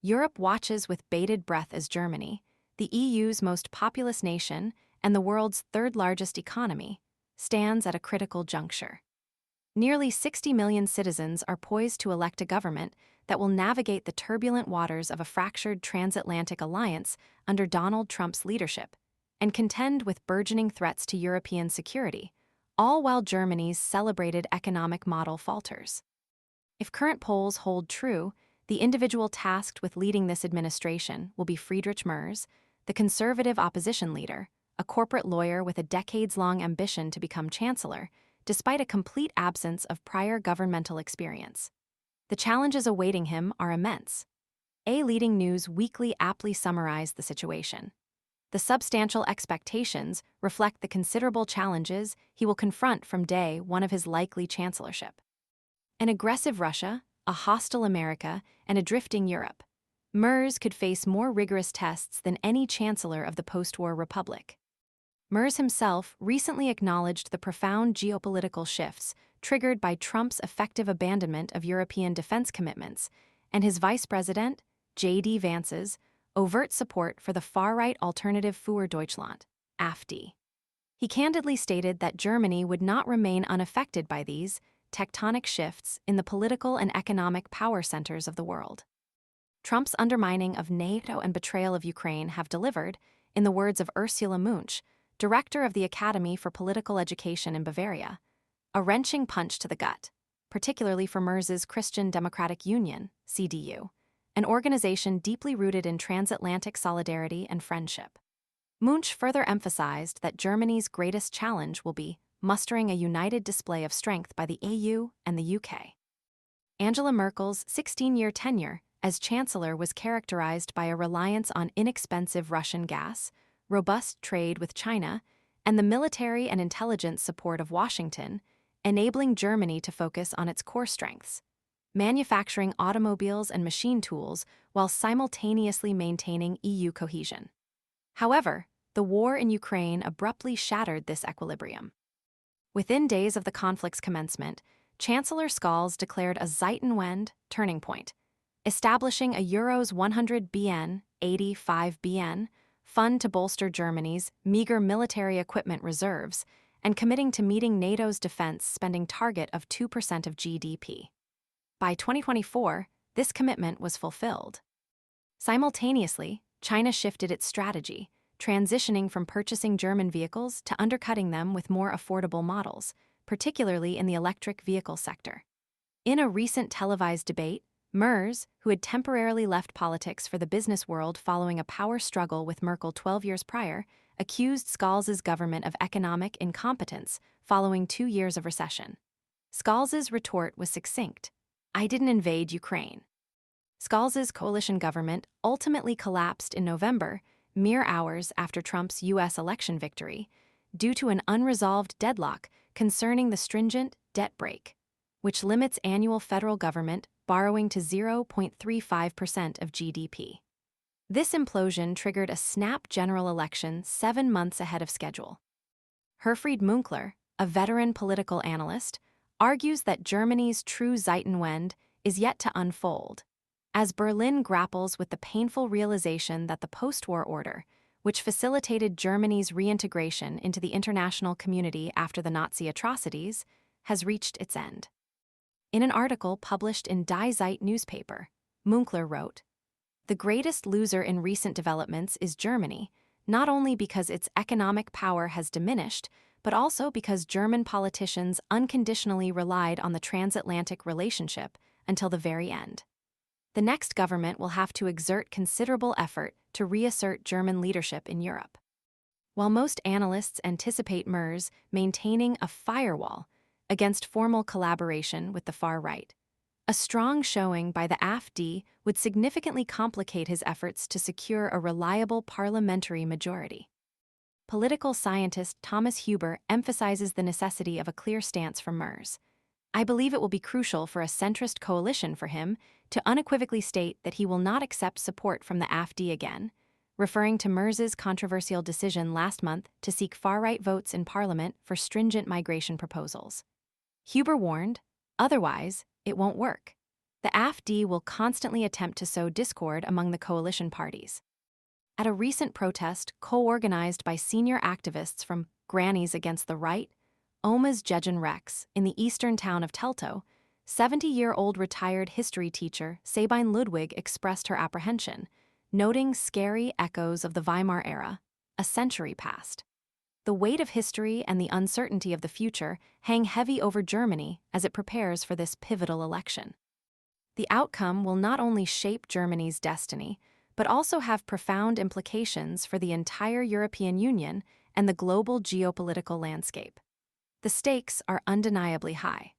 Europe watches with bated breath as Germany, the EU's most populous nation and the world's third-largest economy, stands at a critical juncture. Nearly 60 million citizens are poised to elect a government that will navigate the turbulent waters of a fractured transatlantic alliance under Donald Trump's leadership and contend with burgeoning threats to European security, all while Germany's celebrated economic model falters. If current polls hold true, the individual tasked with leading this administration will be Friedrich Merz, the conservative opposition leader, a corporate lawyer with a decades-long ambition to become chancellor, despite a complete absence of prior governmental experience. The challenges awaiting him are immense. A leading news weekly aptly summarized the situation. The substantial expectations reflect the considerable challenges he will confront from day one of his likely chancellorship. An aggressive Russia, a hostile America, and a drifting Europe. Merz could face more rigorous tests than any chancellor of the post-war republic. Merz himself recently acknowledged the profound geopolitical shifts triggered by Trump's effective abandonment of European defense commitments and his vice president, J.D. Vance's, overt support for the far-right alternative für Deutschland, AfD. He candidly stated that Germany would not remain unaffected by these tectonic shifts in the political and economic power centers of the world. Trump's undermining of NATO and betrayal of Ukraine have delivered, in the words of Ursula Munch, director of the Academy for Political Education in Bavaria, a wrenching punch to the gut, particularly for Merz's Christian Democratic Union, CDU, an organization deeply rooted in transatlantic solidarity and friendship. Munch further emphasized that Germany's greatest challenge will be mustering a united display of strength by the EU and the UK. Angela Merkel's 16-year tenure as chancellor was characterized by a reliance on inexpensive Russian gas, robust trade with China, and the military and intelligence support of Washington, enabling Germany to focus on its core strengths, manufacturing automobiles and machine tools while simultaneously maintaining EU cohesion. However, the war in Ukraine abruptly shattered this equilibrium. Within days of the conflict's commencement, Chancellor Scholz declared a Zeitenwende turning point, establishing a Euros 100 BN, 85 BN, fund to bolster Germany's meager military equipment reserves and committing to meeting NATO's defense spending target of 2% of GDP. By 2024, this commitment was fulfilled. Simultaneously, China shifted its strategy, transitioning from purchasing German vehicles to undercutting them with more affordable models, particularly in the electric vehicle sector. In a recent televised debate, Merz, who had temporarily left politics for the business world following a power struggle with Merkel 12 years prior, accused Scholz's government of economic incompetence following 2 years of recession. Scholz's retort was succinct: "I didn't invade Ukraine." Scholz's coalition government ultimately collapsed in November, mere hours after Trump's U.S. election victory, due to an unresolved deadlock concerning the stringent debt brake, which limits annual federal government borrowing to 0.35% of GDP. This implosion triggered a snap general election 7 months ahead of schedule. Herfried Münkler, a veteran political analyst, argues that Germany's true Zeitenwende is yet to unfold, as Berlin grapples with the painful realization that the post-war order, which facilitated Germany's reintegration into the international community after the Nazi atrocities, has reached its end. In an article published in Die Zeit newspaper, Münkler wrote, "The greatest loser in recent developments is Germany, not only because its economic power has diminished, but also because German politicians unconditionally relied on the transatlantic relationship until the very end. The next government will have to exert considerable effort to reassert German leadership in Europe." While most analysts anticipate Merz maintaining a firewall against formal collaboration with the far right, a strong showing by the AfD would significantly complicate his efforts to secure a reliable parliamentary majority. Political scientist Thomas Huber emphasizes the necessity of a clear stance from Merz. "I believe it will be crucial for a centrist coalition for him to unequivocally state that he will not accept support from the AfD again," referring to Merz's controversial decision last month to seek far-right votes in parliament for stringent migration proposals. Huber warned, "Otherwise, it won't work. The AfD will constantly attempt to sow discord among the coalition parties. At a recent protest co-organized by senior activists from Grannies Against the Right, Oma's Jejan Rex, in the eastern town of Teltow, 70-year-old retired history teacher Sabine Ludwig expressed her apprehension, noting scary echoes of the Weimar era, a century past. The weight of history and the uncertainty of the future hang heavy over Germany as it prepares for this pivotal election. The outcome will not only shape Germany's destiny, but also have profound implications for the entire European Union and the global geopolitical landscape. The stakes are undeniably high.